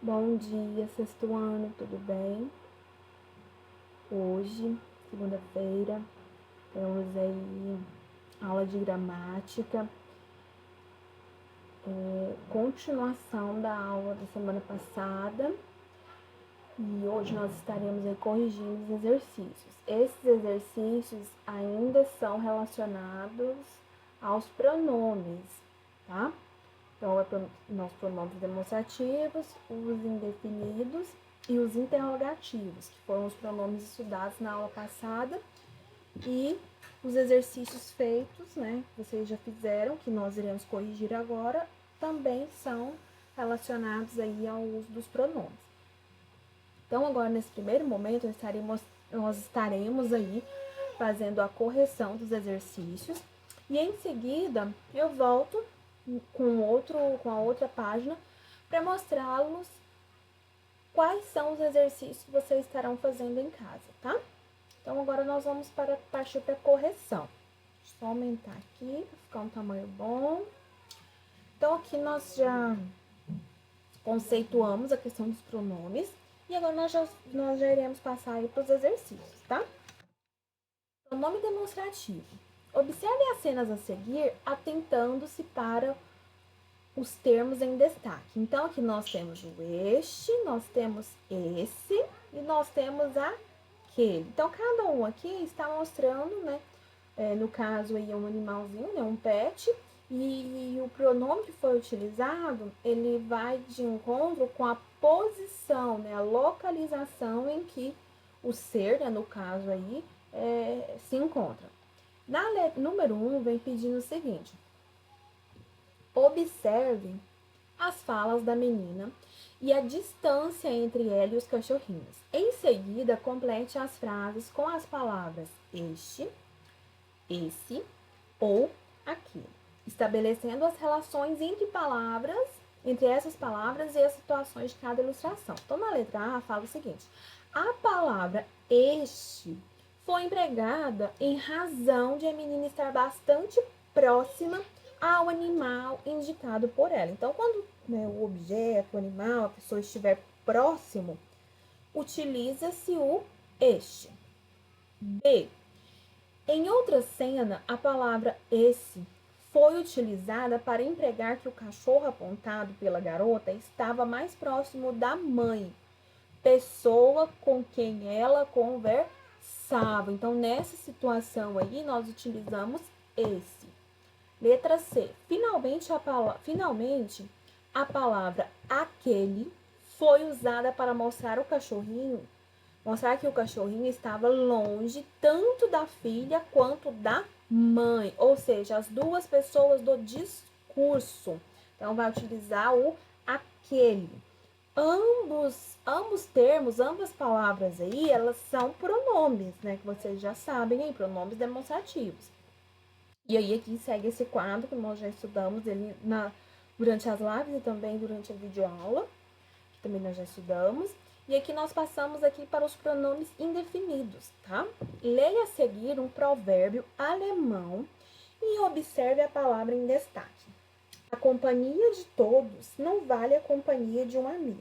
Bom dia, sexto ano, tudo bem? Hoje, segunda-feira, temos aí aula de gramática, continuação da aula da semana passada. E hoje nós estaremos aí corrigindo os exercícios. Esses exercícios ainda são relacionados aos pronomes, tá? Então, os pronomes demonstrativos, os indefinidos e os interrogativos, que foram os pronomes estudados na aula passada, e os exercícios feitos, né, que vocês já fizeram, que nós iremos corrigir agora, também são relacionados aí ao uso dos pronomes. Então, agora, nesse primeiro momento, nós estaremos aí fazendo a correção dos exercícios, e em seguida eu volto com a outra página para mostrá-los quais são os exercícios que vocês estarão fazendo em casa, tá? Então, agora nós vamos partir para a correção. Deixa eu só aumentar aqui para ficar um tamanho bom. Então, aqui nós já conceituamos a questão dos pronomes e agora nós já iremos passar aí para os exercícios, tá? Pronome demonstrativo. Observe as cenas a seguir, atentando-se para os termos em destaque. Então, aqui nós temos o este, nós temos esse e nós temos aquele. Então, cada um aqui está mostrando, né? No caso aí, um animalzinho, né? Um pet. E o pronome que foi utilizado, ele vai de encontro com a posição, né? A localização em que o ser, né? No caso aí, se encontra. Na letra número 1, vem pedindo o seguinte: observe as falas da menina e a distância entre ela e os cachorrinhos. Em seguida, complete as frases com as palavras este, esse ou aquele, estabelecendo as relações entre essas palavras e as situações de cada ilustração. Então, na letra A, fala o seguinte: a palavra este foi empregada em razão de a menina estar bastante próxima ao animal indicado por ela. Então, quando, né, o objeto, o animal, a pessoa estiver próximo, utiliza-se o este. B. Em outra cena, a palavra esse foi utilizada para empregar que o cachorro apontado pela garota estava mais próximo da mãe, pessoa com quem ela conversava. Então, nessa situação aí, nós utilizamos esse. Letra C. Finalmente, a palavra aquele foi usada para mostrar que o cachorrinho estava longe tanto da filha quanto da mãe, ou seja, as duas pessoas do discurso. Então, vai utilizar o aquele. Ambos termos, ambas palavras aí, elas são pronomes, né? Que vocês já sabem aí, pronomes demonstrativos. E aí aqui segue esse quadro que nós já estudamos ele durante as lives e também durante a videoaula, que também nós já estudamos. E aqui nós passamos aqui para os pronomes indefinidos, tá? Leia a seguir um provérbio alemão e observe a palavra em destaque. A companhia de todos não vale a companhia de um amigo.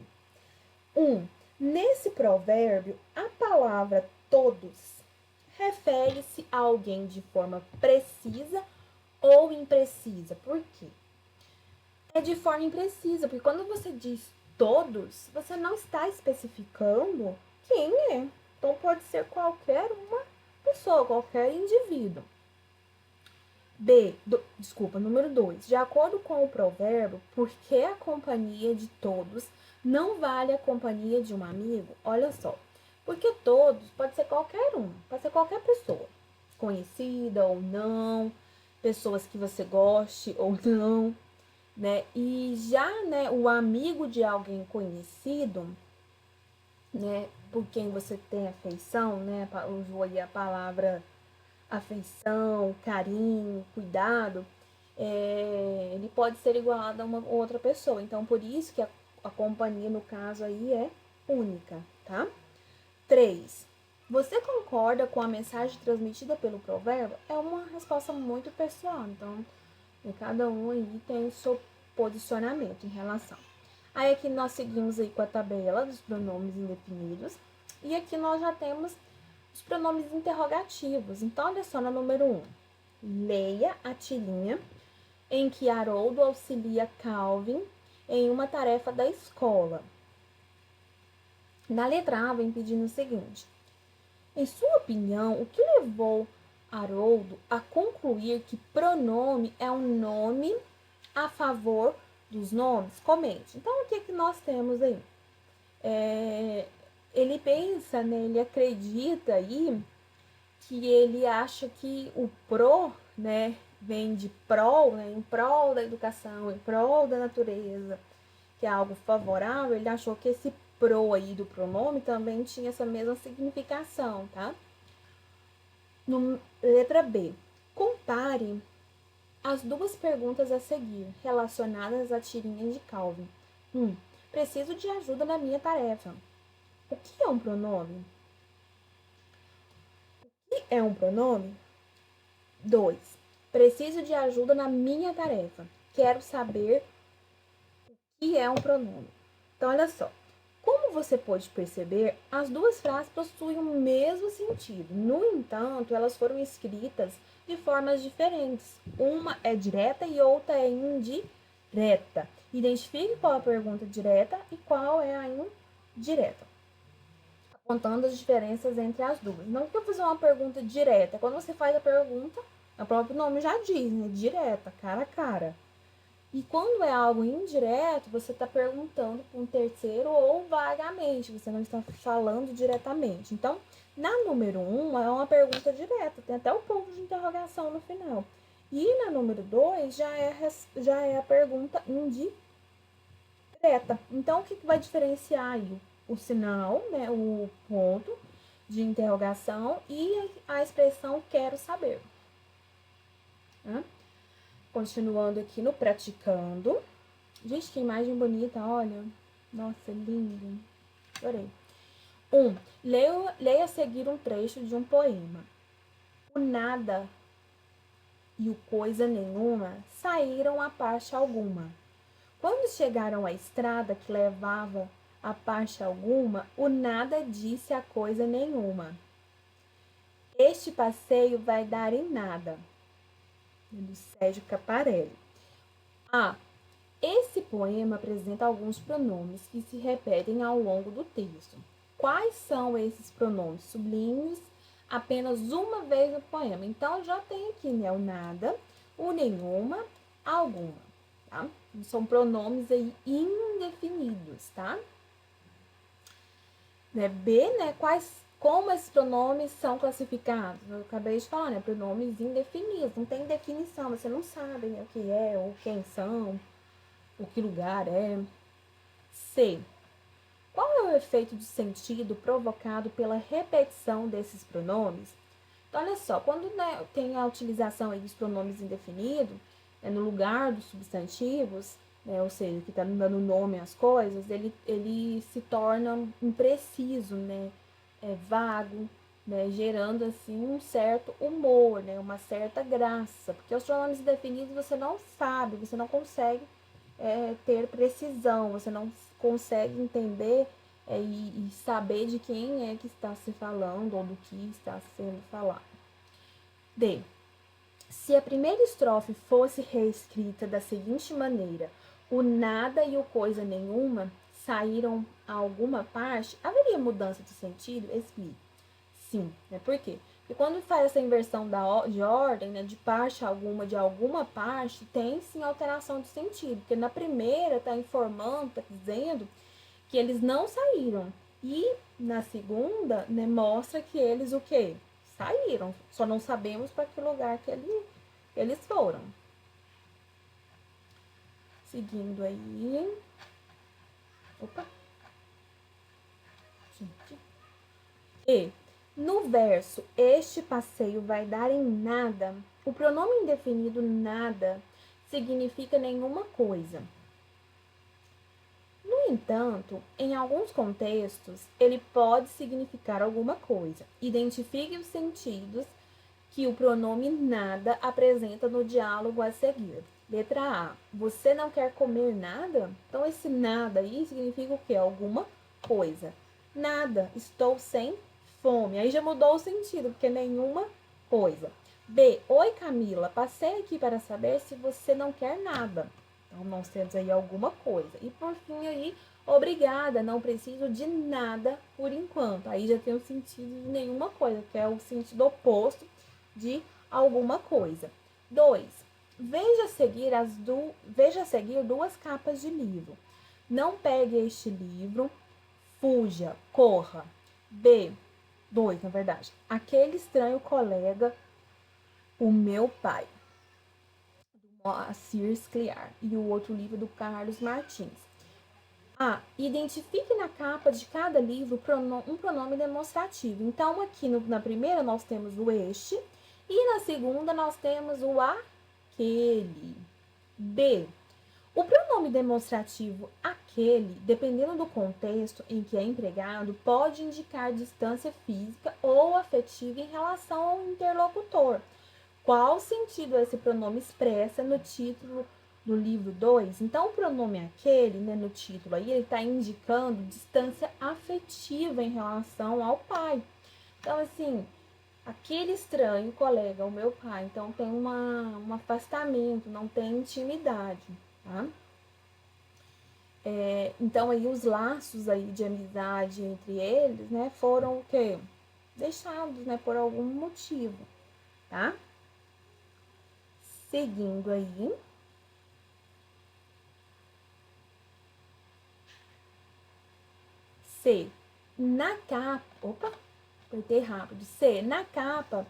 1. Nesse provérbio, a palavra todos refere-se a alguém de forma precisa ou imprecisa. Por quê? É de forma imprecisa, porque quando você diz todos, você não está especificando quem é. Então, pode ser qualquer uma pessoa, qualquer indivíduo. Número 2. De acordo com o provérbio, porque a companhia de todos não vale a companhia de um amigo? Olha só. Porque todos pode ser qualquer um, pode ser qualquer pessoa, conhecida ou não, pessoas que você goste ou não, né? E já, né, o amigo de alguém conhecido, né, por quem você tem afeição, né? Usou aí a palavra afeição, carinho, cuidado, ele pode ser igualado a uma outra pessoa. Então, por isso que a companhia, no caso aí, é única, tá? 3. Você concorda com a mensagem transmitida pelo provérbio? É uma resposta muito pessoal, então cada um aí tem o seu posicionamento em relação. Aí aqui nós seguimos aí com a tabela dos pronomes indefinidos. E aqui nós já temos os pronomes interrogativos. Então, olha só na número 1. Leia a tirinha em que Haroldo auxilia Calvin em uma tarefa da escola. Na letra A vem pedindo o seguinte: em sua opinião, o que levou Haroldo a concluir que pronome é um nome a favor dos nomes? Comente. Então, o que, que nós temos aí? Ele pensa, né, ele acredita aí que ele acha que o pro, né, vem de prol, né, em prol da educação, em prol da natureza, que é algo favorável. Ele achou que esse pro aí do pronome também tinha essa mesma significação, tá? Letra B. Compare as duas perguntas a seguir, relacionadas à tirinha de Calvin. 1. Preciso de ajuda na minha tarefa. O que é um pronome? O que é um pronome? 2. Preciso de ajuda na minha tarefa. Quero saber o que é um pronome. Então, olha só. Como você pode perceber, as duas frases possuem o mesmo sentido. No entanto, elas foram escritas de formas diferentes. Uma é direta e outra é indireta. Identifique qual é a pergunta direta e qual é a indireta, apontando as diferenças entre as duas. Não que eu fazer uma pergunta direta. Quando você faz a pergunta, o próprio nome já diz, né? Direta, cara a cara. E quando é algo indireto, você está perguntando para um terceiro ou vagamente, você não está falando diretamente. Então, na número 1 é uma pergunta direta, tem até o ponto de interrogação no final. E na número 2 já é a pergunta indireta. Então, o que vai diferenciar aí? O sinal, né, o ponto de interrogação e a expressão quero saber. Continuando aqui no praticando. Gente, que imagem bonita, olha. Nossa, lindo. Adorei. 1. Leia a seguir um trecho de um poema. O nada e o coisa nenhuma saíram a parte alguma. Quando chegaram à estrada que levava a parte alguma, o nada disse a coisa nenhuma. Este passeio vai dar em nada. Do Sérgio Caparelli. Esse poema apresenta alguns pronomes que se repetem ao longo do texto. Quais são esses pronomes? Sublinhe apenas uma vez no poema. Então, já tem aqui, né, o nada, o nenhuma, alguma, tá? São pronomes aí indefinidos, tá? B, né, como esses pronomes são classificados? Eu acabei de falar, né, pronomes indefinidos, não tem definição, você não sabe, né, o que é ou quem são, o que lugar é. C. Qual é o efeito de sentido provocado pela repetição desses pronomes? Então, olha só, quando, né, tem a utilização aí dos pronomes indefinidos, no lugar dos substantivos, né, ou seja, que está dando nome às coisas, ele se torna impreciso, né, vago, né, gerando assim um certo humor, né, uma certa graça, porque os pronomes indefinidos você não sabe, você não consegue ter precisão, você não consegue entender e saber de quem é que está se falando ou do que está sendo falado. D. Se a primeira estrofe fosse reescrita da seguinte maneira: o nada e o coisa nenhuma saíram a alguma parte, haveria mudança de sentido? Explique. Sim, né? Por quê? Porque quando faz essa inversão de ordem, né, de parte alguma, de alguma parte, tem sim alteração de sentido. Porque na primeira está informando, está dizendo que eles não saíram. E na segunda, né, mostra que eles o quê? Saíram. Só não sabemos para que lugar que eles foram. Seguindo aí. Opa. Gente. E no verso, este passeio vai dar em nada, o pronome indefinido nada significa nenhuma coisa. No entanto, em alguns contextos, ele pode significar alguma coisa. Identifique os sentidos que o pronome nada apresenta no diálogo a seguir. Letra A. Você não quer comer nada? Então, esse nada aí significa o quê? Alguma coisa. Nada. Estou sem fome. Aí já mudou o sentido, porque nenhuma coisa. B. Oi, Camila. Passei aqui para saber se você não quer nada. Então, nós temos aí alguma coisa. E por fim aí, obrigada. Não preciso de nada por enquanto. Aí já tem o sentido de nenhuma coisa, que é o sentido oposto de alguma coisa. 2. Veja a seguir duas capas de livro. Não pegue este livro, fuja, corra. B. 2, na verdade. Aquele estranho colega, o meu pai, do Moacir Scliar. E o outro livro do Carlos Martins. A. Identifique na capa de cada livro um pronome demonstrativo. Então, aqui na primeira nós temos o este e na segunda nós temos o aquele. B. O pronome demonstrativo aquele, dependendo do contexto em que é empregado, pode indicar distância física ou afetiva em relação ao interlocutor. Qual sentido esse pronome expressa no título do livro 2? Então, o pronome aquele, né, no título aí, ele está indicando distância afetiva em relação ao pai. Então, assim, aquele estranho colega, o meu pai, então tem um afastamento, não tem intimidade, tá? Então, aí os laços aí de amizade entre eles, né, foram o quê? Deixados, né, por algum motivo, tá? Seguindo aí. C. Na capa. Opa, apertei rápido. C. Na capa.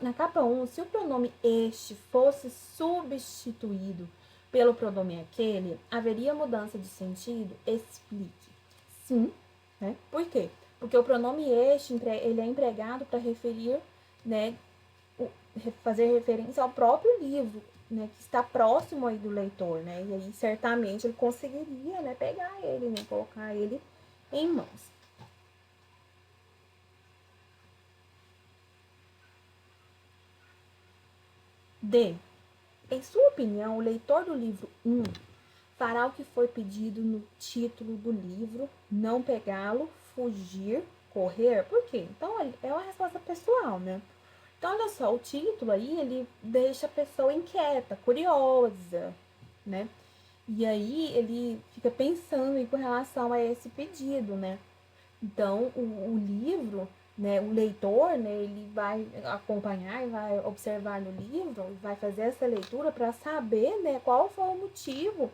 Na capa 1, se o pronome este fosse substituído pelo pronome aquele, haveria mudança de sentido? Explique. Sim, né? Por quê? Porque o pronome este, ele é empregado para referir, né, fazer referência ao próprio livro, né, que está próximo aí do leitor, né? E aí certamente ele conseguiria, né, pegar ele, né, colocar ele em mãos. D. Em sua opinião, o leitor do livro 1 fará o que foi pedido no título do livro, não pegá-lo, fugir, correr? Por quê? Então, é uma resposta pessoal, né? Então, olha só, o título aí, ele deixa a pessoa inquieta, curiosa, né? E aí, ele fica pensando em com relação a esse pedido, né? Então, o livro, né, o leitor, né, ele vai acompanhar, vai observar no livro, vai fazer essa leitura para saber, né, qual foi o motivo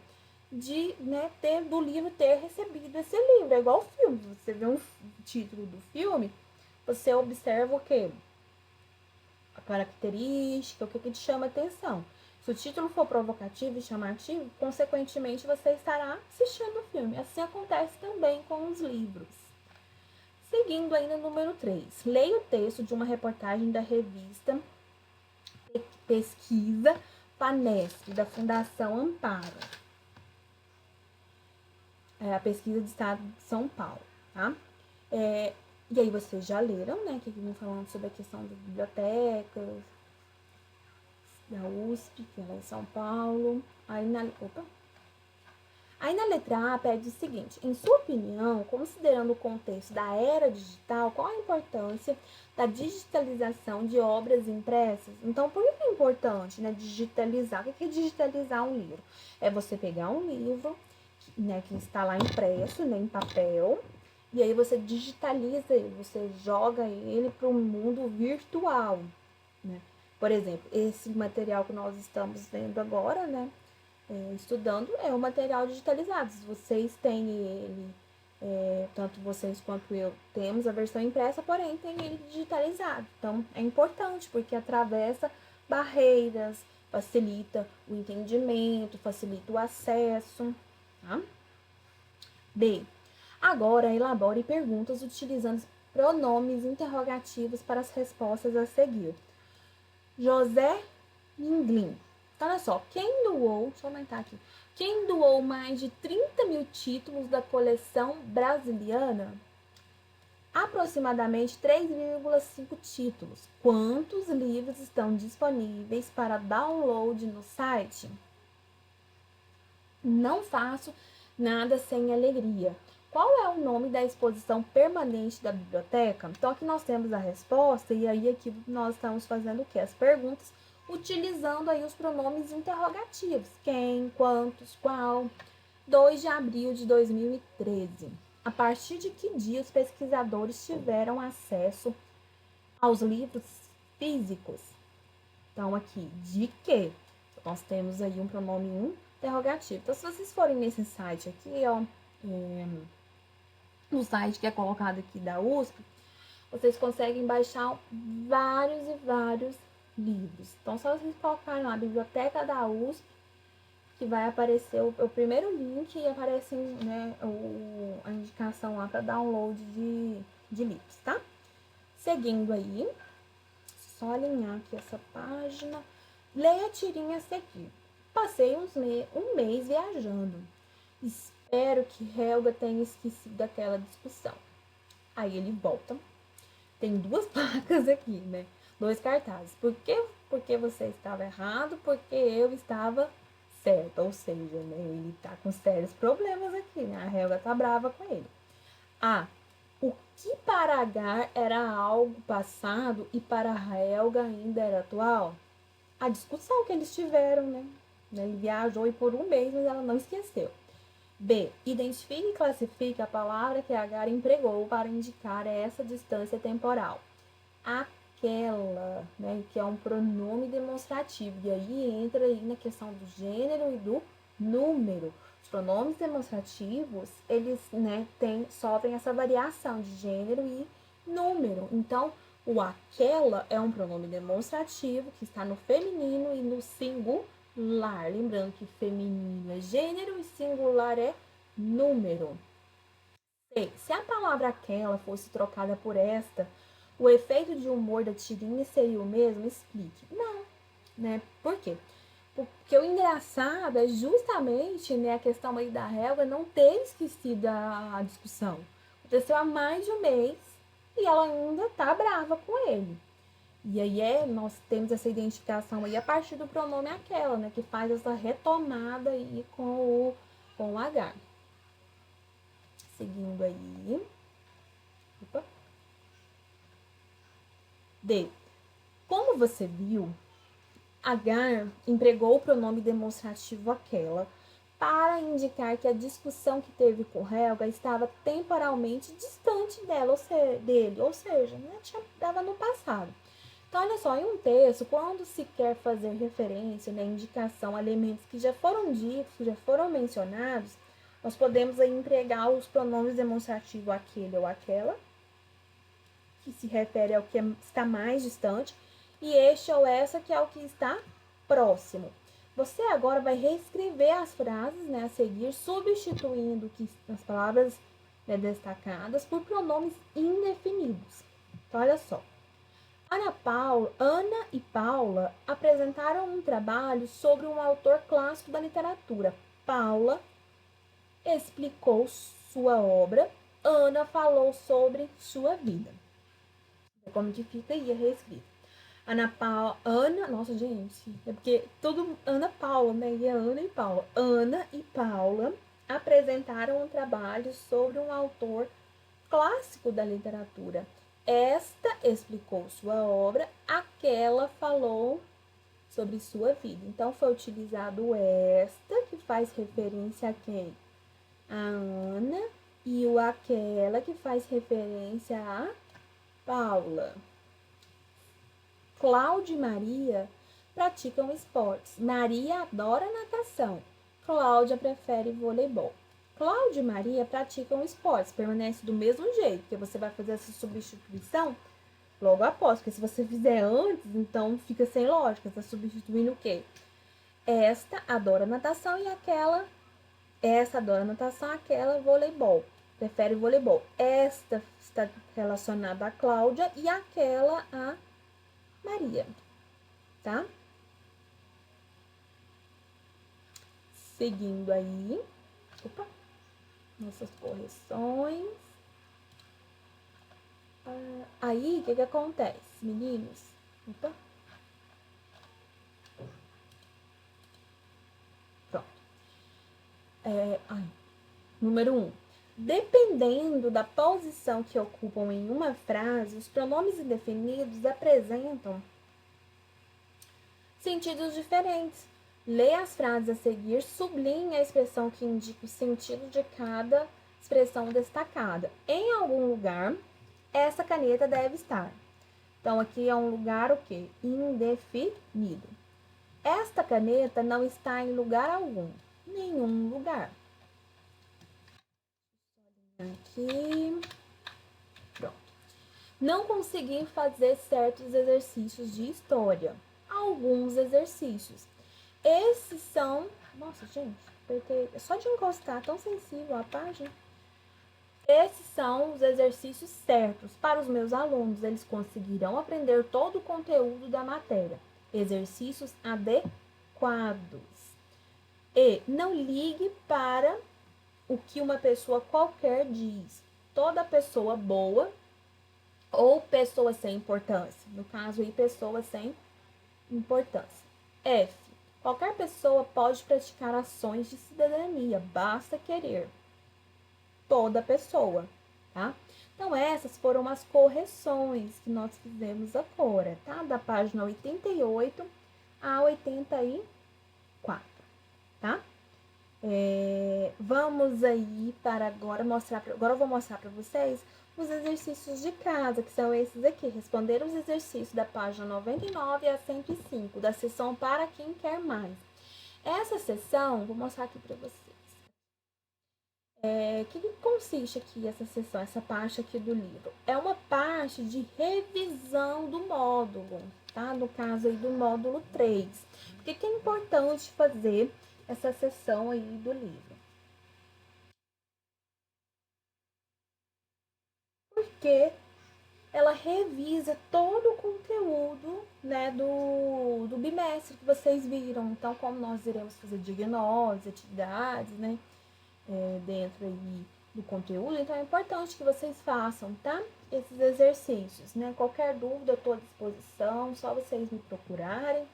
de, né, do livro ter recebido esse livro. É igual o filme. Você vê um título do filme, você observa o quê? A característica, o que te chama atenção. Se o título for provocativo e chamativo, consequentemente você estará assistindo o filme. Assim acontece também com os livros. Seguindo ainda número 3. Leia o texto de uma reportagem da revista Pesquisa Panesp, da Fundação Amparo. A pesquisa do Estado de São Paulo, tá? E aí vocês já leram, né? Que vem falando sobre a questão das bibliotecas, da USP, que é lá em São Paulo. Aí na letra A pede o seguinte: em sua opinião, considerando o contexto da era digital, qual a importância da digitalização de obras impressas? Então, por que é importante, né, digitalizar? O que é digitalizar um livro? É você pegar um livro, né, que está lá impresso, né, em papel, e aí você digitaliza ele, você joga ele para o mundo virtual, né? Por exemplo, esse material que nós estamos vendo agora, né, estudando, é um material digitalizado. Se vocês têm ele, tanto vocês quanto eu temos a versão impressa, porém tem ele digitalizado. Então, é importante, porque atravessa barreiras, facilita o entendimento, facilita o acesso, tá? B. Agora, elabore perguntas utilizando pronomes interrogativos para as respostas a seguir. José Minglin. Então, olha só, deixa eu aumentar aqui. Quem doou mais de 30 mil títulos da coleção brasiliana? Aproximadamente 3,5 títulos. Quantos livros estão disponíveis para download no site? Não faço nada sem alegria. Qual é o nome da exposição permanente da biblioteca? Então, aqui nós temos a resposta, e aí aqui nós estamos fazendo o quê? As perguntas, utilizando aí os pronomes interrogativos. Quem, quantos, qual. 2 de abril de 2013. A partir de que dia os pesquisadores tiveram acesso aos livros físicos? Então, aqui, de quê? Nós temos aí um pronome interrogativo. Então, se vocês forem nesse site aqui, ó, no site que é colocado aqui da USP, vocês conseguem baixar vários e vários livros. Então, só vocês colocarem lá a biblioteca da USP, que vai aparecer o primeiro link e aparece, né, a indicação lá para download de livros, tá? Seguindo aí, só alinhar aqui essa página. Leia a tirinha a seguir. Passei um mês viajando. Espero que Helga tenha esquecido daquela discussão. Aí ele volta. Tem duas placas aqui, né? 2 cartazes. Porque você estava errado, porque eu estava certa. Ou seja, né, ele tá com sérios problemas aqui, né? A Helga tá brava com ele. O que para Agar era algo passado e para Helga ainda era atual? A discussão que eles tiveram, né? Ele viajou por um mês, mas ela não esqueceu. B. Identifique e classifique a palavra que Agar empregou para indicar essa distância temporal. Aquela, né, que é um pronome demonstrativo. E aí entra aí na questão do gênero e do número. Os pronomes demonstrativos, eles, né, sofrem essa variação de gênero e número. Então, o aquela é um pronome demonstrativo que está no feminino e no singular. Lembrando que feminino é gênero e singular é número. Se a palavra aquela fosse trocada por esta, o efeito de humor da tirinha seria o mesmo? Explique. Não, né? Por quê? Porque o engraçado é justamente, né, a questão aí da Helga não ter esquecido a discussão. Aconteceu há mais de um mês e ela ainda tá brava com ele. E aí nós temos essa identificação aí a partir do pronome aquela, né, que faz essa retomada aí com o H. Seguindo aí. Opa. D. Como você viu, Agar empregou o pronome demonstrativo aquela para indicar que a discussão que teve com Helga estava temporalmente distante dele, ou seja, né, estava no passado. Então, olha só, em um texto, quando se quer fazer referência, né, indicação a elementos que já foram ditos, que já foram mencionados, nós podemos aí empregar os pronomes demonstrativos aquele ou aquela, que se refere ao que está mais distante, e este ou essa, que é o que está próximo. Você agora vai reescrever as frases, né, a seguir, substituindo as palavras, né, destacadas por pronomes indefinidos. Então, olha só. Ana e Paula apresentaram um trabalho sobre um autor clássico da literatura. Paula explicou sua obra, Ana falou sobre sua vida. Como que fica aí a reescrita. Nossa, gente, é porque tudo Ana Paula, né? E é Ana e Paula. Ana e Paula apresentaram um trabalho sobre um autor clássico da literatura. Esta explicou sua obra, aquela falou sobre sua vida. Então, foi utilizado esta, que faz referência a quem? A Ana, e o aquela, que faz referência a Paula. Cláudia e Maria praticam esportes. Maria adora natação. Cláudia prefere voleibol. Cláudia e Maria praticam esportes. Permanece do mesmo jeito, porque você vai fazer essa substituição logo após. Porque se você fizer antes, então fica sem lógica. Você está substituindo o quê? Esta adora natação e aquela... Esta adora natação, aquela voleibol. Prefere voleibol. Esta está relacionada a Cláudia e aquela a Maria, tá? Seguindo aí, nossas correções. Aí, o que acontece, meninos? Pronto. Número 1. Dependendo da posição que ocupam em uma frase, os pronomes indefinidos apresentam sentidos diferentes. Leia as frases a seguir, sublinhe a expressão que indica o sentido de cada expressão destacada. Em algum lugar, essa caneta deve estar. Então, aqui é um lugar o quê? Indefinido. Esta caneta não está em lugar algum. Nenhum lugar. Aqui. Pronto. Não consegui fazer certos exercícios de história. Alguns exercícios. Esses são... Nossa, gente, apertei. É só de encostar, tão sensível a página. Esses são os exercícios certos para os meus alunos. Eles conseguirão aprender todo o conteúdo da matéria. Exercícios adequados. E não ligue para o que uma pessoa qualquer diz. Toda pessoa boa ou pessoa sem importância. No caso aí, pessoa sem importância. F. Qualquer pessoa pode praticar ações de cidadania, basta querer. Toda pessoa, tá? Então, essas foram as correções que nós fizemos agora, tá? Da página 88 a 84, tá? Vamos aí para agora mostrar. Agora eu vou mostrar para vocês os exercícios de casa, que são esses aqui. Responder os exercícios da página 99 a 105, da seção Para Quem Quer Mais. Essa seção, vou mostrar aqui para vocês. Que consiste aqui essa seção, essa parte aqui do livro? É uma parte de revisão do módulo, tá? No caso aí do módulo 3. Por que é importante fazer essa seção aí do livro? Porque ela revisa todo o conteúdo, né, do bimestre que vocês viram. Então, como nós iremos fazer diagnose, atividades, né, dentro aí do conteúdo, então é importante que vocês façam, tá? Esses exercícios, né? Qualquer dúvida, eu estou à disposição, só vocês me procurarem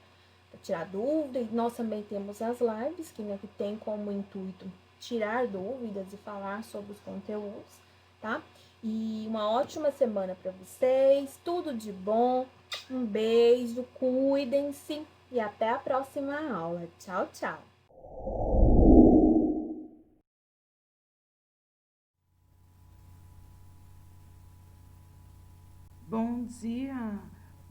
para tirar dúvida. E nós também temos as lives, que tem como intuito tirar dúvidas e falar sobre os conteúdos, tá? E uma ótima semana para vocês, tudo de bom, um beijo, cuidem-se e até a próxima aula. Tchau, tchau! Bom dia!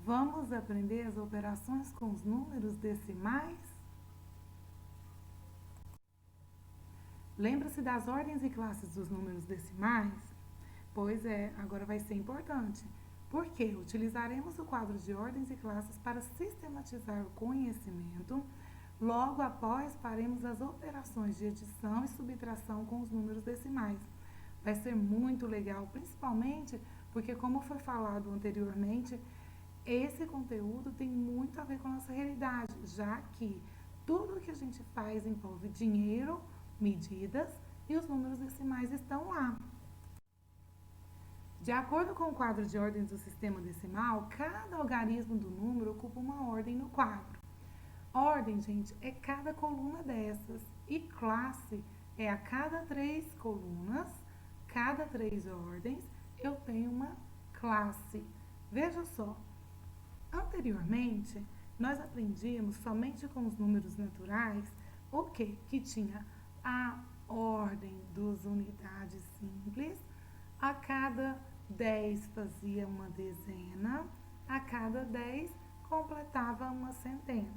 Vamos aprender as operações com os números decimais? Lembra-se das ordens e classes dos números decimais? Pois é, agora vai ser importante, porque utilizaremos o quadro de ordens e classes para sistematizar o conhecimento. Logo após, faremos as operações de adição e subtração com os números decimais. Vai ser muito legal, principalmente porque, como foi falado anteriormente, esse conteúdo tem muito a ver com a nossa realidade, já que tudo que a gente faz envolve dinheiro, medidas e os números decimais estão lá. De acordo com o quadro de ordens do sistema decimal, cada algarismo do número ocupa uma ordem no quadro. Ordem, gente, é cada coluna dessas. E classe é a cada 3 colunas, cada 3 ordens, eu tenho uma classe. Veja só, anteriormente, nós aprendíamos somente com os números naturais o quê? Que tinha a ordem dos unidades simples, a cada 10 fazia uma dezena, a cada 10 completava uma centena.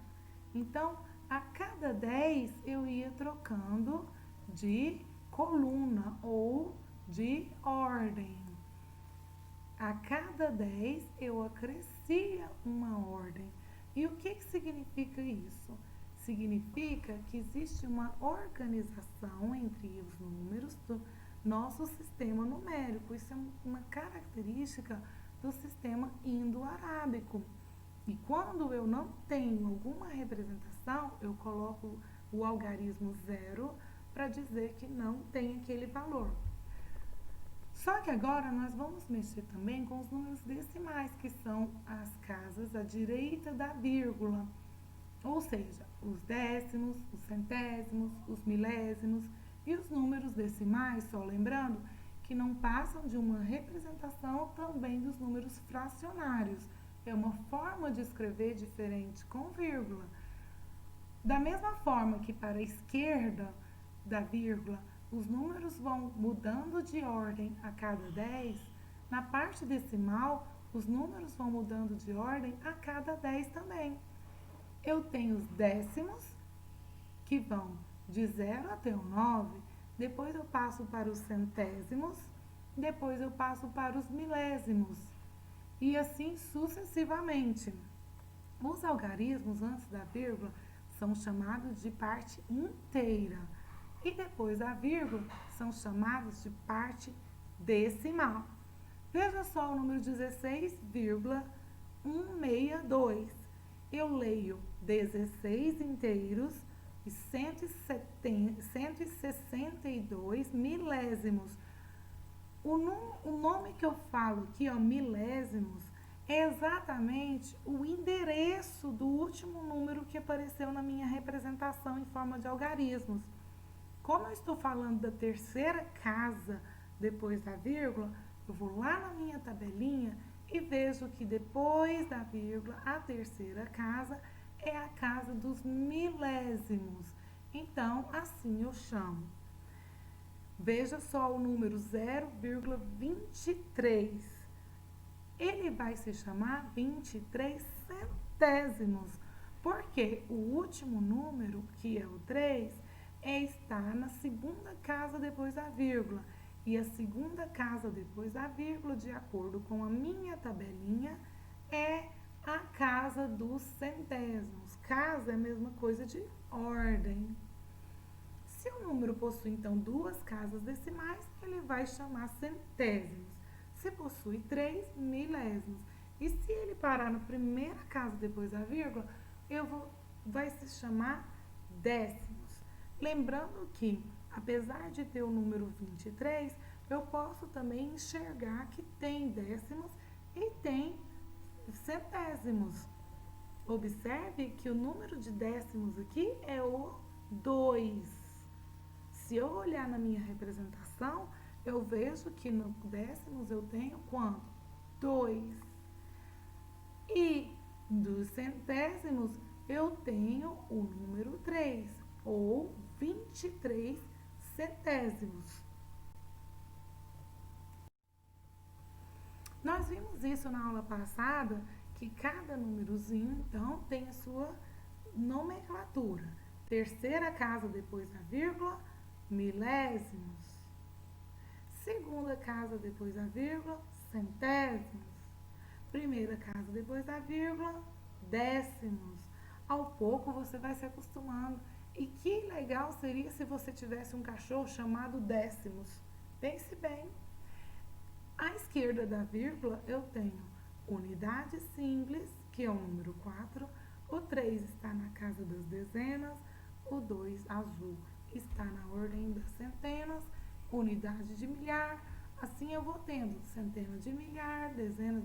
Então, a cada 10 eu ia trocando de coluna ou de ordem. A cada 10 eu acrescia uma ordem. E o que significa isso? Significa que existe uma organização entre os números do nosso sistema numérico. Isso é uma característica do sistema indo-arábico. E quando eu não tenho alguma representação, eu coloco o algarismo 0 para dizer que não tem aquele valor. Só que agora nós vamos mexer também com os números decimais, que são as casas à direita da vírgula. Ou seja, os décimos, os centésimos, os milésimos E os números decimais, só lembrando, que não passam de uma representação também dos números fracionários. É uma forma de escrever diferente com vírgula. Da mesma forma que para a esquerda da vírgula os números vão mudando de ordem a cada 10, na parte decimal os números vão mudando de ordem a cada 10 também. Eu tenho os décimos, que vão de 0 até o 9, depois eu passo para os centésimos, depois eu passo para os milésimos, e assim sucessivamente. Os algarismos antes da vírgula são chamados de parte inteira, e depois da vírgula são chamados de parte decimal. Veja só o número 16,162. Eu leio 16 inteiros e 162 milésimos. O nome que eu falo aqui, ó, milésimos, é exatamente o endereço do último número que apareceu na minha representação em forma de algarismos. Como eu estou falando da terceira casa depois da vírgula, eu vou lá na minha tabelinha e vejo que depois da vírgula, a terceira casa é a casa dos milésimos. Então, assim eu chamo. Veja só o número 0,23. Ele vai se chamar 23 centésimos, porque o último número, que é o 3, está na segunda casa depois da vírgula. E a segunda casa depois da vírgula, de acordo com a minha tabelinha, é a casa dos centésimos. Casa é a mesma coisa de ordem. Se o número possui, então, duas casas decimais, ele vai chamar centésimos. Se possui 3, milésimos. E se ele parar na primeira casa depois da vírgula, vai se chamar décimos. Lembrando que, apesar de ter o número 23, eu posso também enxergar que tem décimos e tem centésimos. Observe que o número de décimos aqui é o 2. Se eu olhar na minha representação, eu vejo que no décimos eu tenho quanto? 2. E dos centésimos eu tenho o número 3, ou 23 centésimos. Nós vimos isso na aula passada, que cada númerozinho, então, tem a sua nomenclatura. Terceira casa depois da vírgula, milésimos. Segunda casa depois da vírgula, centésimos. Primeira casa depois da vírgula, décimos. Ao pouco você vai se acostumando. E que legal seria se você tivesse um cachorro chamado Décimos. Pense bem. À esquerda da vírgula eu tenho unidade simples, que é o número 4. O 3 está na casa das dezenas. O 2 azul está na ordem das centenas. Unidade de milhar. Assim eu vou tendo centena de milhar, dezena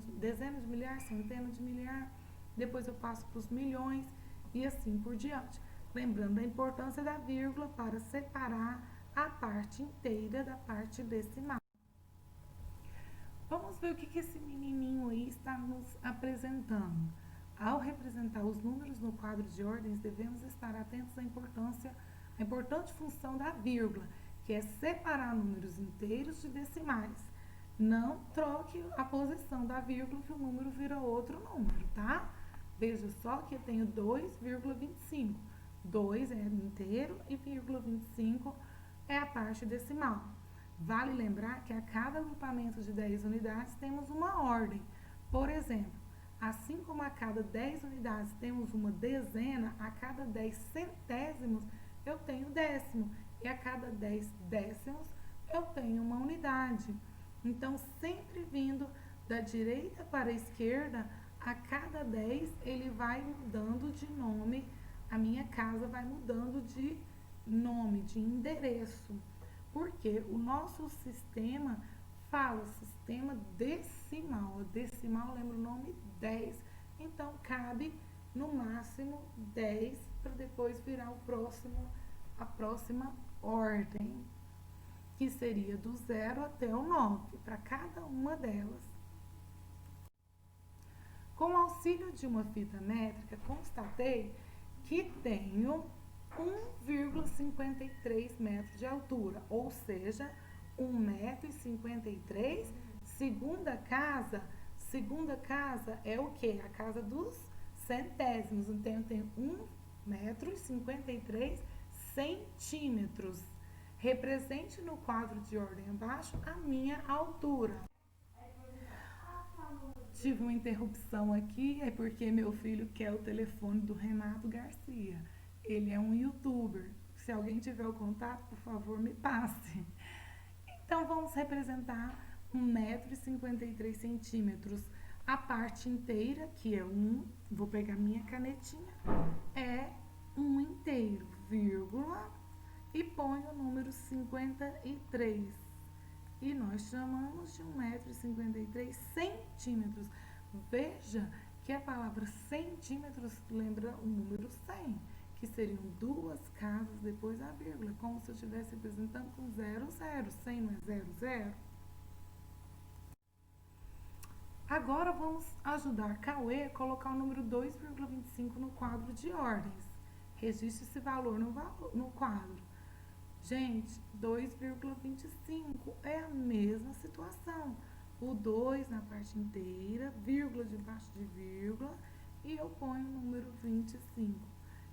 de milhar, centena de milhar. Depois eu passo para os milhões e assim por diante. Lembrando da importância da vírgula para separar a parte inteira da parte decimal. Vamos ver o que esse menininho aí está nos apresentando. Ao representar os números no quadro de ordens, devemos estar atentos à importante função da vírgula, que é separar números inteiros de decimais. Não troque a posição da vírgula que o número vira outro número, tá? Veja só que eu tenho 2,25. 2 é inteiro e vírgula 25 é a parte decimal. Vale lembrar que a cada agrupamento de 10 unidades temos uma ordem. Por exemplo, assim como a cada 10 unidades temos uma dezena, a cada 10 centésimos eu tenho décimo. E a cada 10 décimos eu tenho uma unidade. Então, sempre vindo da direita para a esquerda, a cada 10 ele vai mudando de nome, a minha casa vai mudando de nome, de endereço. Porque o nosso sistema fala sistema decimal. Decimal, lembra o nome? 10. Então, cabe no máximo 10 para depois virar a próxima ordem, que seria do 0 até o 9, para cada uma delas. Com o auxílio de uma fita métrica, constatei que tenho 1,53 metros de altura, ou seja, 1,53 m. Segunda casa é o quê? A casa dos centésimos. Então, eu tenho 1,53 m. Represente no quadro de ordem abaixo a minha altura. Tive uma interrupção aqui, é porque meu filho quer o telefone do Renato Garcia. Ele é um youtuber. Se alguém tiver o contato, por favor, me passe. Então, vamos representar 1,53 m. A parte inteira, que é 1, vou pegar minha canetinha, é 1 inteiro, vírgula, e ponho o número 53. E nós chamamos de 1,53 m. Veja que a palavra centímetros lembra o número 100, que seriam duas casas depois da vírgula, como se eu estivesse representando com 0, 0. 100 não é 0, 0. Agora vamos ajudar Cauê a colocar o número 2,25 no quadro de ordens. Registre esse valor no quadro. Gente, 2,25 é a mesma situação. O 2 na parte inteira, vírgula debaixo de vírgula, e eu ponho o número 25.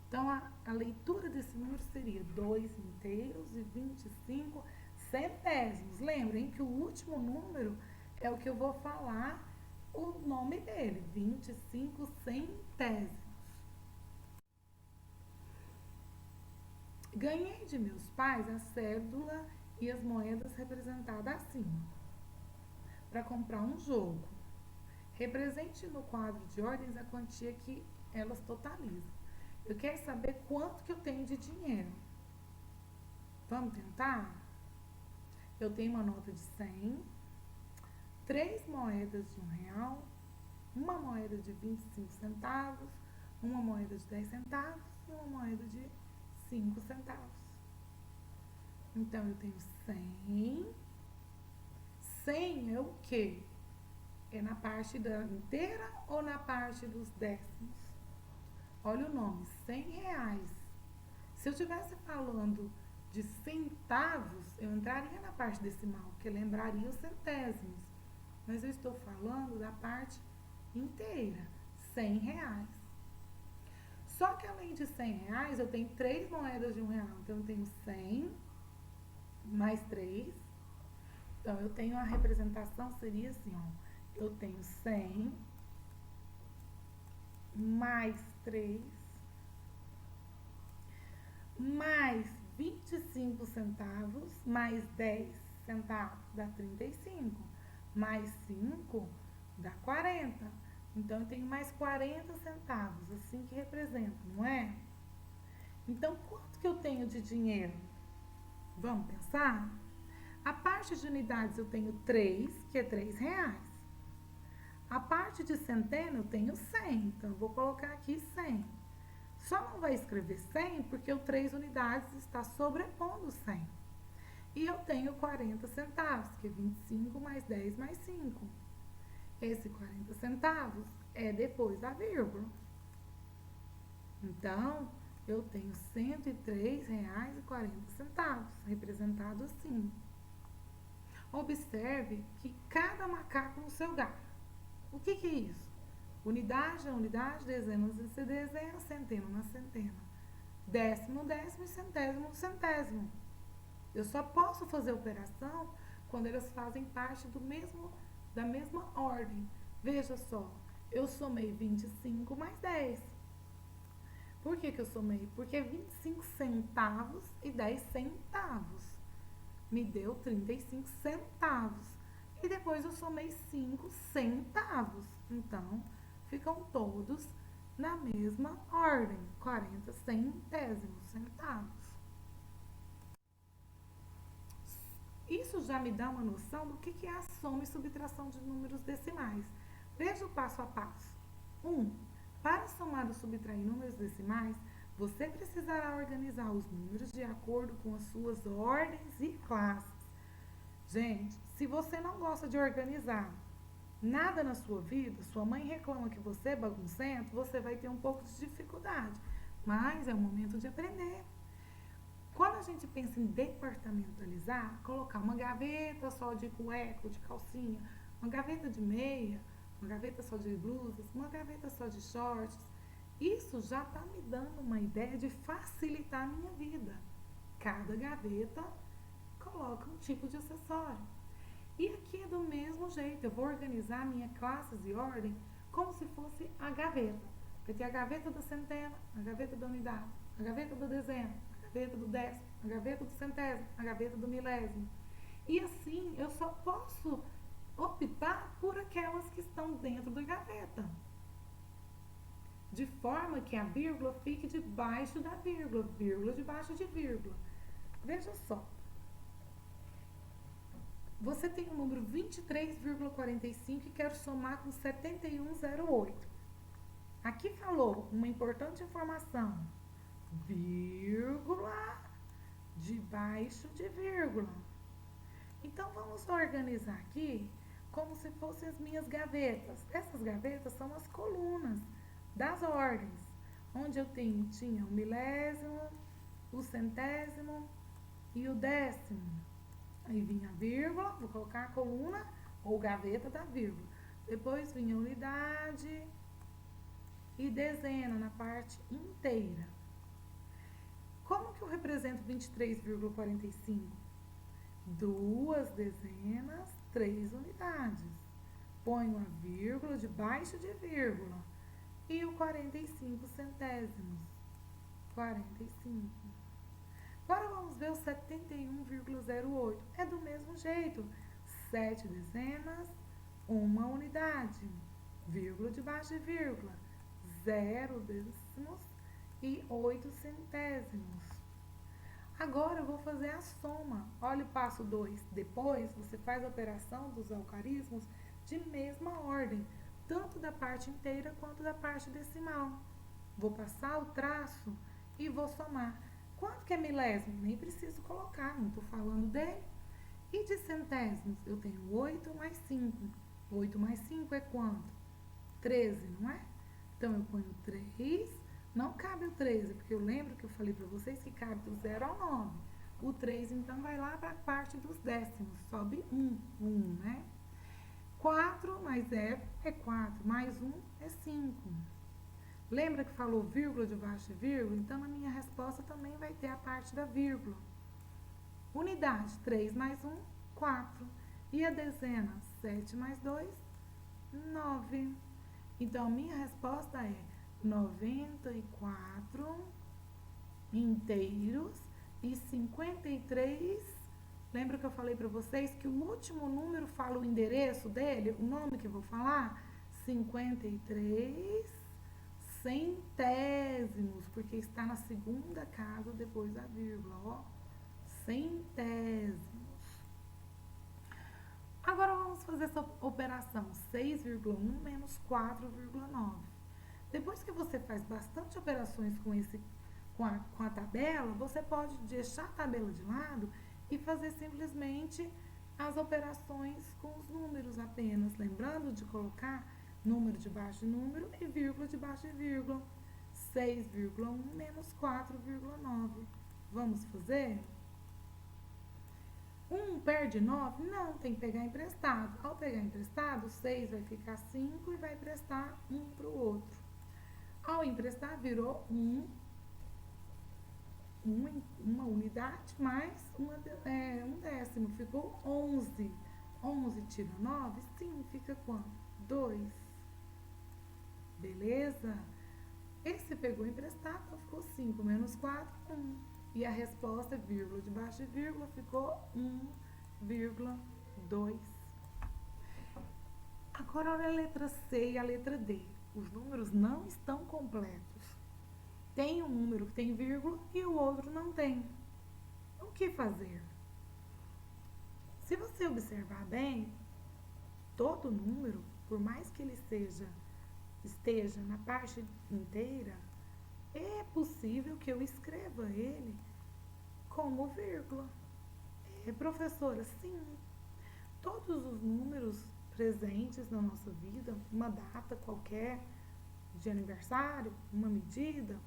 Então, a leitura desse número seria 2 inteiros e 25 centésimos. Lembrem que o último número é o que eu vou falar o nome dele, 25 centésimos. Ganhei de meus pais a cédula e as moedas representadas acima, para comprar um jogo. Represente no quadro de ordens a quantia que elas totalizam. Eu quero saber quanto que eu tenho de dinheiro. Vamos tentar? Eu tenho uma nota de 100, 3 moedas de R$1, uma moeda de 25 centavos, uma moeda de 10 centavos e uma moeda de 5 centavos. Então, eu tenho 100. 100 é o quê? É na parte da inteira ou na parte dos décimos? Olha o nome, R$100. Se eu estivesse falando de centavos, eu entraria na parte decimal, porque lembraria os centésimos. Mas eu estou falando da parte inteira, R$100. Só que além de R$100, eu tenho 3 moedas de R$1. Então, eu tenho 100 mais 3. Então, eu tenho a representação, seria assim, ó. Eu tenho 100 mais 3 mais 25 centavos mais 10 centavos dá 35. Mais 5 dá 40. Então, eu tenho mais 40 centavos, assim que representa, não é? Então, quanto que eu tenho de dinheiro? Vamos pensar? A parte de unidades eu tenho 3, que é R$3. A parte de centena eu tenho 100, então eu vou colocar aqui 100. Só não vai escrever 100 porque o 3 unidades está sobrepondo 100. E eu tenho 40 centavos, que é 25 mais 10 mais 5. Esse 40 centavos é depois da vírgula. Então, eu tenho R$103,40, representado assim. Observe que cada macaco no seu galho. O que é isso? Unidade na unidade, dezena na dezena, centena na centena. Décimo no décimo e centésimo no centésimo. Eu só posso fazer operação quando elas fazem parte da mesma ordem. Veja só, eu somei 25 mais 10. Por que eu somei? Porque 25 centavos e 10 centavos me deu 35 centavos. E depois eu somei 5 centavos. Então, ficam todos na mesma ordem, 40 centésimos, centavos. Isso já me dá uma noção do que é a soma e subtração de números decimais. Veja o passo a passo. 1. Para somar ou subtrair números decimais, Você precisará organizar os números de acordo com as suas ordens e classes. Gente, se você não gosta de organizar nada na sua vida, sua mãe reclama que você é baguncento, você vai ter um pouco de dificuldade. Mas é o momento de aprender. Quando a gente pensa em departamentalizar, colocar uma gaveta só de cueca, de calcinha, uma gaveta de meia, uma gaveta só de blusas, uma gaveta só de shorts, isso já está me dando uma ideia de facilitar a minha vida. Cada gaveta coloca um tipo de acessório. E aqui é do mesmo jeito, eu vou organizar minhas classes e ordem como se fosse a gaveta. Vai ter a gaveta da centena, a gaveta da unidade, a gaveta da dezena, a gaveta do décimo, a gaveta do centésimo, a gaveta do milésimo. E assim, eu só posso optar por aquelas que estão dentro da gaveta. De forma que a vírgula fique debaixo da vírgula, vírgula debaixo de vírgula. Veja só. Você tem o número 23,45 e quero somar com 71,08. Aqui falou uma importante informação. Vírgula debaixo de vírgula. Então, vamos organizar aqui como se fossem as minhas gavetas. Essas gavetas são as colunas das ordens, onde eu tinha o milésimo, o centésimo e o décimo. Aí vinha a vírgula, vou colocar a coluna ou gaveta da vírgula. Depois vinha a unidade e dezena na parte inteira. Como que eu represento 23,45? 2 dezenas, 3 unidades. Ponho a vírgula debaixo de vírgula. E o 45 centésimos. 45. Agora vamos ver o 71,08. É do mesmo jeito. 7 dezenas, 1 unidade. Vírgula debaixo de vírgula. 0 décimos e 8 centésimos. Agora eu vou fazer a soma. Olha o passo 2. Depois você faz a operação dos algarismos de mesma ordem, tanto da parte inteira quanto da parte decimal. Vou passar o traço e vou somar. Quanto que é milésimo? Nem preciso colocar, não estou falando dele. E de centésimos? Eu tenho 8 mais 5. 8 mais 5 é quanto? 13, não é? Então, eu ponho 3. Não cabe o 13, porque eu lembro que eu falei para vocês que cabe do 0 ao 9. O 3, então, vai lá para a parte dos décimos. Sobe 1. 1, né? 4 mais é 4. Mais 1 é 5. Lembra que falou vírgula debaixo de vírgula? Então, a minha resposta também vai ter a parte da vírgula. Unidade, 3 mais 1, 4. E a dezena, 7 mais 2, 9. Então, a minha resposta é 94 inteiros e 53. Lembra que eu falei para vocês que o último número fala o endereço dele, o nome que eu vou falar? 53 centésimos, porque está na segunda casa depois da vírgula, ó. Centésimos. Agora vamos fazer essa operação. 6,1 menos 4,9. Depois que você faz bastante operações com a tabela, você pode deixar a tabela de lado e fazer simplesmente as operações com os números apenas. Lembrando de colocar número debaixo de número e vírgula debaixo de vírgula. 6,1 menos 4,9. Vamos fazer? 1 perde 9? Não, tem que pegar emprestado. Ao pegar emprestado, 6 vai ficar 5 e vai emprestar 1 para o outro. Ao emprestar, virou uma unidade mais um décimo. Ficou 11. 11 tira 9? Sim, fica quanto? 2. Beleza? Esse pegou emprestado, então ficou 5 menos 4, 1. E a resposta, vírgula debaixo de vírgula, ficou 1,2. Agora, olha a letra C e a letra D. Os números não estão completos. Tem um número que tem vírgula e o outro não tem. O que fazer? Se você observar bem, todo número, por mais que ele esteja na parte inteira, é possível que eu escreva ele como vírgula. Professora, sim. Todos os números presentes na nossa vida, uma data qualquer de aniversário, uma medida,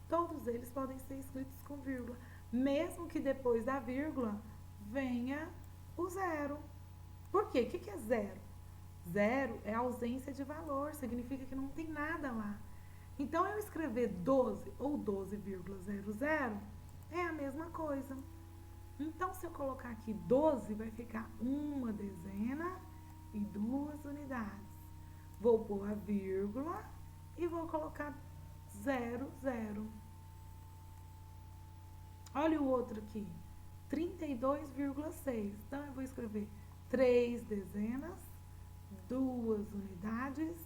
todos eles podem ser escritos com vírgula, mesmo que depois da vírgula venha o zero. Por quê? O que é zero? Zero é ausência de valor, significa que não tem nada lá. Então, eu escrever 12 ou 12,00 é a mesma coisa. Então, se eu colocar aqui 12, vai ficar uma dezena e 2 unidades. Vou pôr a vírgula e vou colocar 0, 0. Olha o outro aqui, 32,6. Então, eu vou escrever 3 dezenas, 2 unidades,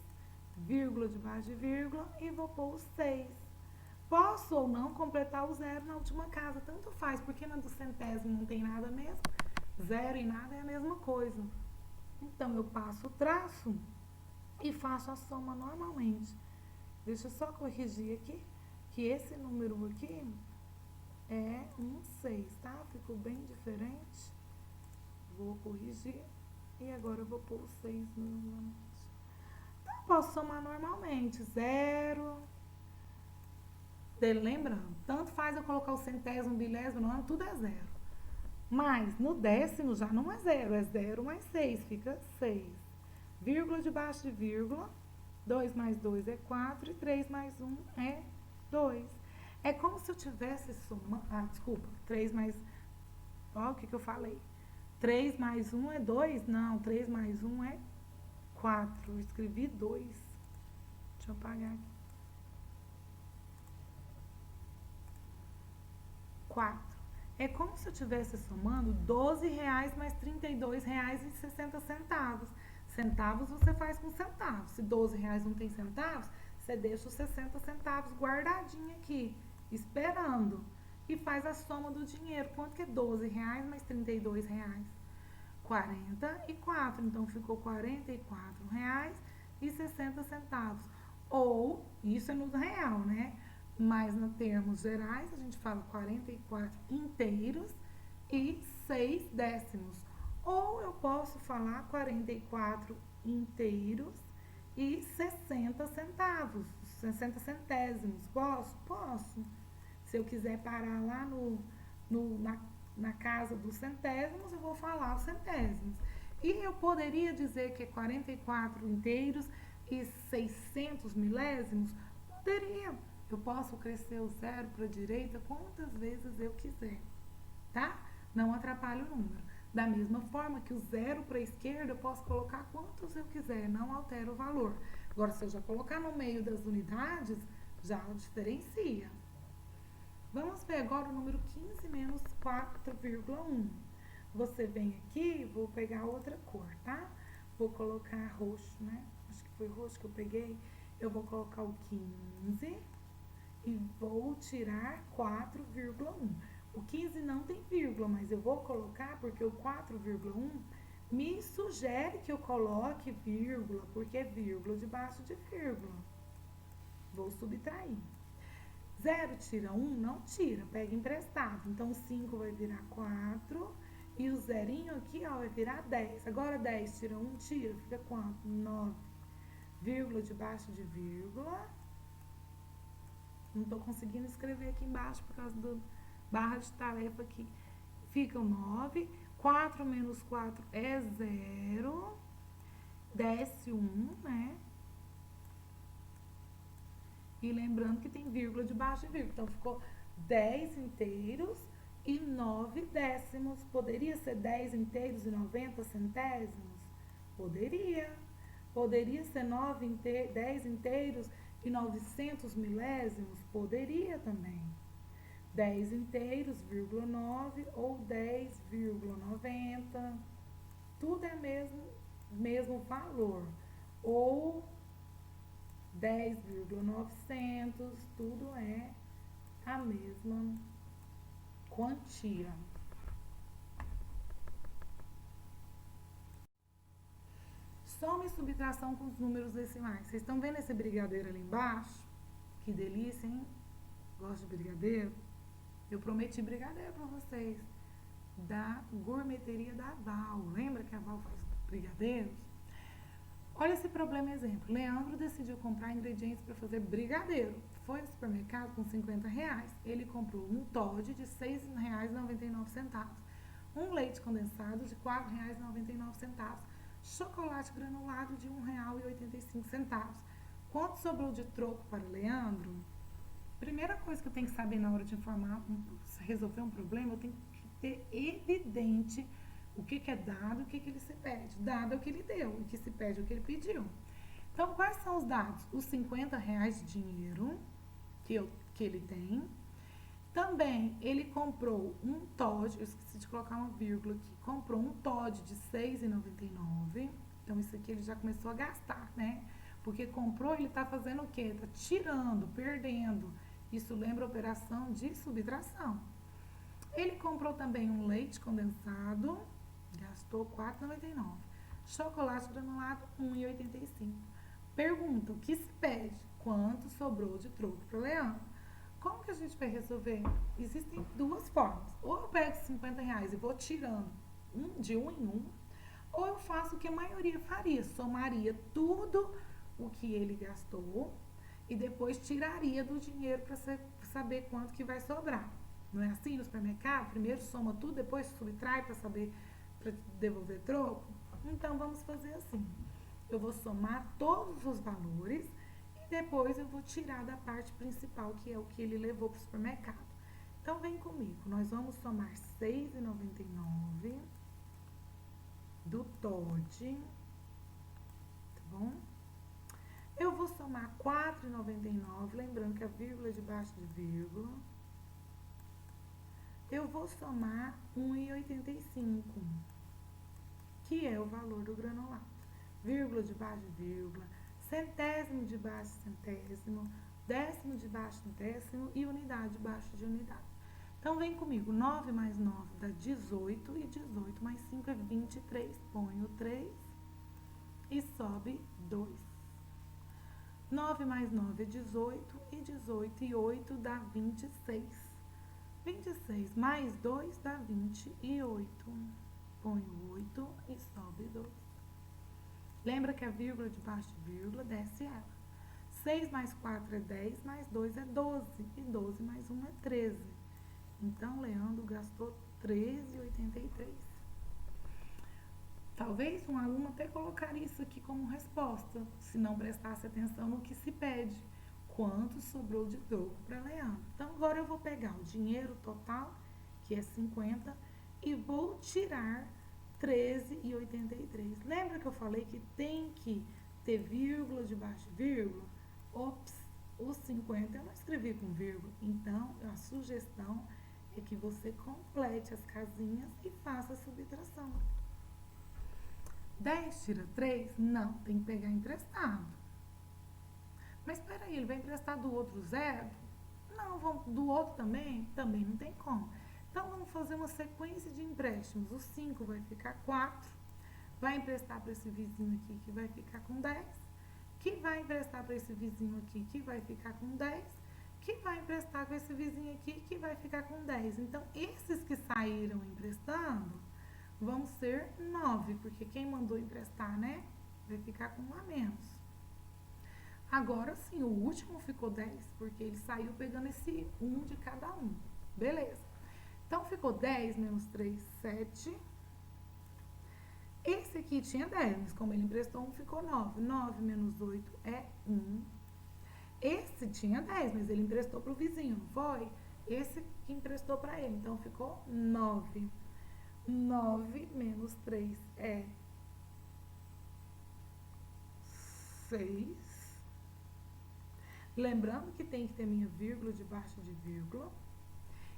vírgula debaixo de vírgula e vou pôr o 6. Posso ou não completar o zero na última casa, tanto faz, porque na do centésimo não tem nada mesmo. Zero e nada é a mesma coisa. Então, eu passo o traço e faço a soma normalmente. Deixa eu só corrigir aqui, que esse número aqui é um 6, tá? Ficou bem diferente. Vou corrigir e agora eu vou pôr o 6 novamente. Então, eu posso somar normalmente. 0. Lembrando, tanto faz eu colocar o centésimo, bilésimo, não, tudo é 0. Mas no décimo já não é 0, é 0 mais 6, fica 6. Vírgula debaixo de vírgula, 2 mais 2 é 4 e 3 mais 1 é 2. É como se eu tivesse somando, desculpa, 3 mais, ó, o que eu falei? 3 mais 1 é 2? Não, 3 mais 1 é 4. Eu escrevi 2. Deixa eu apagar aqui. 4. É como se eu estivesse somando R$12 mais R$32,60. Centavos você faz com centavos. Se R$12 não tem centavos, você deixa os 60 centavos guardadinho aqui, esperando. E faz a soma do dinheiro. Quanto que é R$12 mais R$32? 44. Então, ficou R$44,60. Ou, isso é no real, né? Mas, em termos gerais, a gente fala 44 inteiros e 6 décimos. Ou eu posso falar 44 inteiros e 60 centavos, 60 centésimos. Posso? Posso. Se eu quiser parar lá na casa dos centésimos, eu vou falar os centésimos. E eu poderia dizer que é 44 inteiros e 600 milésimos? Poderia. Eu posso crescer o zero para a direita quantas vezes eu quiser, tá? Não atrapalha o número. Da mesma forma que o zero para a esquerda, eu posso colocar quantos eu quiser, não altera o valor. Agora, se eu já colocar no meio das unidades, já diferencia. Vamos ver agora o número 15 menos 4,1. Você vem aqui, vou pegar outra cor, tá? Vou colocar roxo, né? Acho que foi roxo que eu peguei. Eu vou colocar o 15 e vou tirar 4,1. O 15 não tem vírgula, mas eu vou colocar porque o 4,1 me sugere que eu coloque vírgula, porque é vírgula debaixo de vírgula. Vou subtrair. 0 tira 1, não tira, pega emprestado. Então, o 5 vai virar 4 e o zerinho aqui, ó, vai virar 10. Agora, 10 tira 1, tira, fica quanto? 9. Vírgula debaixo de vírgula. Não tô conseguindo escrever aqui embaixo por causa do barra de tarefa aqui. Fica o 9. 4 menos 4 é 0. Desce 1, né? E lembrando que tem vírgula debaixo de vírgula. Então, ficou 10 inteiros e 9 décimos. Poderia ser 10 inteiros e 90 centésimos? Poderia. Poderia ser 10 inteiros e 900 milésimos? Poderia também. 10 inteiros, vírgula 9 ou 10,90. Tudo é mesmo valor. Ou 10,900, tudo é a mesma quantia. Soma e subtração com os números decimais. Vocês estão vendo esse brigadeiro ali embaixo? Que delícia, hein? Gosta de brigadeiro? Eu prometi brigadeiro pra vocês. Da gourmeteria da Val. Lembra que a Val faz brigadeiros? Olha esse problema exemplo. Leandro decidiu comprar ingredientes para fazer brigadeiro. Foi ao supermercado com R$ 50. Ele comprou um Toddy de R$ 6,99, um leite condensado de R$ 4,99, chocolate granulado de R$ 1,85. Quanto sobrou de troco para Leandro? Primeira coisa que eu tenho que saber na hora de resolver um problema, eu tenho que ter evidente o que é dado e o que ele se pede. Dado é o que ele deu, o que se pede é o que ele pediu. Então, quais são os dados? Os R$ 50 de dinheiro que ele tem. Também, ele comprou um Toddy, eu esqueci de colocar uma vírgula aqui, comprou um Toddy de R$ 6,99. Então, isso aqui ele já começou a gastar, né? Porque comprou, ele está fazendo o quê? Está tirando, perdendo. Isso lembra a operação de subtração. Ele comprou também um leite condensado, gastou R$ 4,99. Chocolate granulado, R$ 1,85. Pergunta, o que se pede? Quanto sobrou de troco para o Leandro? Como que a gente vai resolver? Existem duas formas. Ou eu pego R$ 50 e vou tirando de um em um, ou eu faço o que a maioria faria, somaria tudo o que ele gastou e depois tiraria do dinheiro para saber quanto que vai sobrar. Não é assim no supermercado? Primeiro soma tudo, depois subtrai para saber, para devolver troco? Então, vamos fazer assim. Eu vou somar todos os valores e depois eu vou tirar da parte principal, que é o que ele levou para o supermercado. Então, vem comigo. Nós vamos somar R$ 6,99 do Toddy, tá bom? Eu vou somar R$ 4,99, lembrando que a vírgula é debaixo de vírgula. Eu vou somar R$ 1,85, que é o valor do granulado. Vírgula debaixo de vírgula, centésimo debaixo de centésimo, décimo debaixo de décimo e unidade debaixo de unidade. Então, vem comigo. 9 mais 9 dá 18 e 18 mais 5 é 23. Ponho 3 e sobe 2. 9 mais 9 é 18 e 18 e 8 dá 26. 26 mais 2 dá 28. Ponho 8 e sobe 2. Lembra que a vírgula debaixo de vírgula desce ela. 6 mais 4 é 10, mais 2 é 12. E 12 mais 1 é 13. Então, Leandro gastou R$13,83. Talvez um aluno até colocaria isso aqui como resposta, se não prestasse atenção no que se pede. Quanto sobrou de troco para Leandro? Então, agora eu vou pegar o dinheiro total, que é 50, e vou tirar R$13,83. Lembra que eu falei que tem que ter vírgula debaixo de vírgula? Ops, os 50 eu não escrevi com vírgula. Então, a sugestão é que você complete as casinhas e faça a subtração. 10 tira 3? Não, tem que pegar emprestado. Mas espera aí, ele vai emprestar do outro zero? Não, do outro também? Também não tem como. Então, vamos fazer uma sequência de empréstimos. O 5 vai ficar 4. Vai emprestar para esse vizinho aqui, que vai ficar com 10. Que vai emprestar para esse vizinho aqui, que vai ficar com 10. Que vai emprestar com esse vizinho aqui, que vai ficar com 10. Então, esses que saíram emprestando vão ser 9, porque quem mandou emprestar, né, vai ficar com 1 a menos. Agora sim, o último ficou 10, porque ele saiu pegando esse 1 de cada um. Beleza. Então, ficou 10 menos 3, 7. Esse aqui tinha 10, mas como ele emprestou 1, ficou 9. 9 menos 8 é 1. Esse tinha 10, mas ele emprestou para o vizinho, não foi? Esse que emprestou para ele, então ficou 9. 9 menos 3 é 6. Lembrando que tem que ter minha vírgula debaixo de vírgula.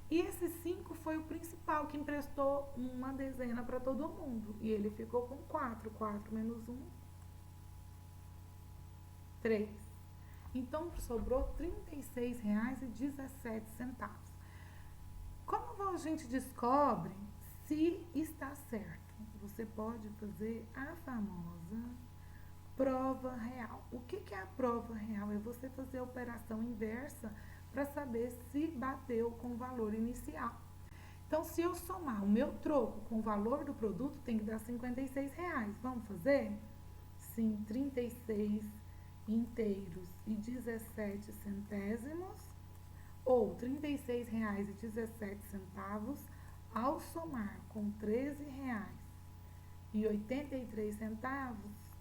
E esse 5 foi o principal, que emprestou uma dezena para todo mundo. E ele ficou com 4. 4 menos 1, 3. Então, sobrou R$ 36,17. Como a gente descobre se está certo? Você pode fazer a famosa prova real. O que é a prova real? É você fazer a operação inversa para saber se bateu com o valor inicial. Então, se eu somar o meu troco com o valor do produto, tem que dar R$56. Vamos fazer? Sim, 36 inteiros e 17 centésimos, ou R$36,17, ao somar com R$13,83,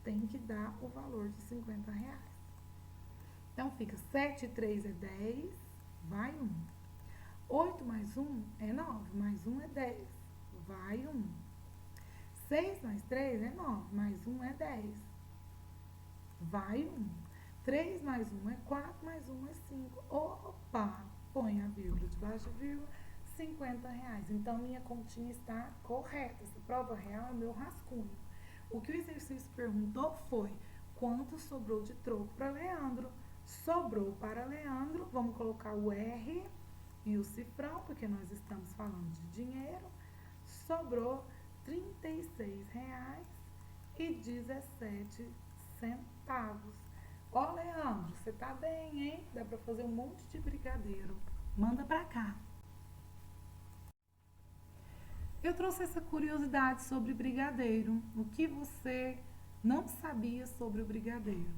tem que dar o valor de R$50. Então, fica 7 e 3 é 10, vai 1. 8 mais 1 é 9, mais 1 é 10, vai 1. 6 mais 3 é 9, mais 1 é 10, vai 1. 3 mais 1 é 4, mais 1 é 5. Opa! Põe a vírgula debaixo da vírgula, R$50. Então, minha continha está correta. Essa prova real é meu rascunho. O que o exercício perguntou foi quanto sobrou de troco para Leandro. Sobrou para Leandro, vamos colocar o R e o cifrão, porque nós estamos falando de dinheiro. Sobrou R$36,17. Ó, Leandro, você tá bem, hein? Dá pra fazer um monte de brigadeiro. Manda pra cá. Eu trouxe essa curiosidade sobre brigadeiro. O que você não sabia sobre o brigadeiro?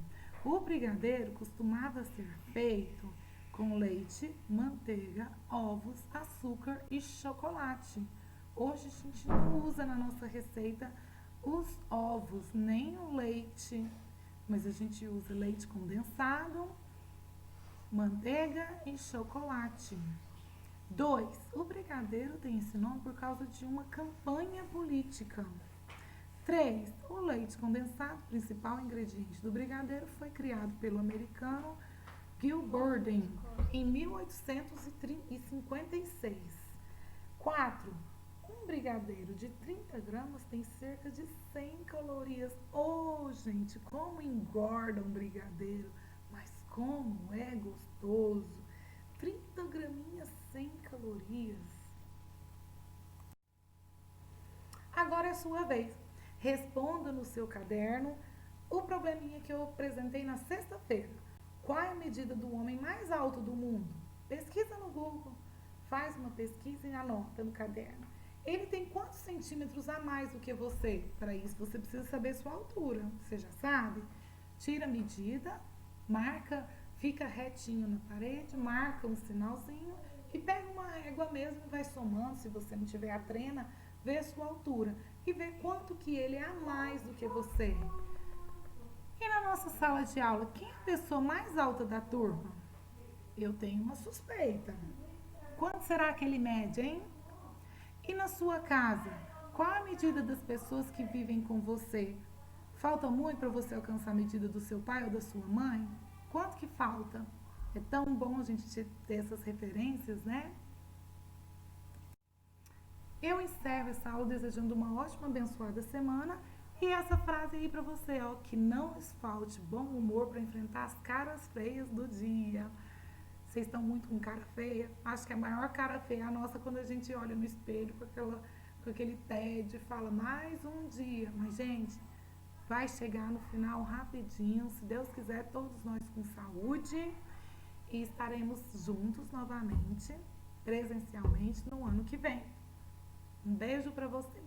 O brigadeiro costumava ser feito com leite, manteiga, ovos, açúcar e chocolate. Hoje a gente não usa na nossa receita os ovos, nem o leite, mas a gente usa leite condensado, manteiga e chocolate. 2. O brigadeiro tem esse nome por causa de uma campanha política. 3. O leite condensado, principal ingrediente do brigadeiro, foi criado pelo americano Gil Borden em 1856. 4. Um brigadeiro de 30 gramas tem cerca de 100 calorias. Oh, gente, como engorda um brigadeiro, mas como é gostoso. 30 graminhas, 100 calorias. Agora é a sua vez. Responda no seu caderno o probleminha que eu apresentei na sexta-feira. Qual é a medida do homem mais alto do mundo? Pesquisa no Google. Faz uma pesquisa e anota no caderno. Ele tem quantos centímetros a mais do que você? Para isso, você precisa saber sua altura. Você já sabe? Tira a medida, marca, fica retinho na parede, marca um sinalzinho e pega uma régua mesmo e vai somando. Se você não tiver a trena, vê a sua altura e vê quanto que ele é a mais do que você. E na nossa sala de aula, quem é a pessoa mais alta da turma? Eu tenho uma suspeita. Quanto será que ele mede, hein? E na sua casa, qual a medida das pessoas que vivem com você? Falta muito para você alcançar a medida do seu pai ou da sua mãe? Quanto que falta? É tão bom a gente ter essas referências, né? Eu encerro essa aula desejando uma ótima, abençoada semana. E essa frase aí para você, ó, que não lhes falte bom humor para enfrentar as caras feias do dia. Vocês estão muito com cara feia? Acho que a maior cara feia é a nossa quando a gente olha no espelho com aquele tédio e fala mais um dia. Mas, gente, vai chegar no final rapidinho. Se Deus quiser, todos nós com saúde. E estaremos juntos novamente, presencialmente, no ano que vem. Um beijo para vocês.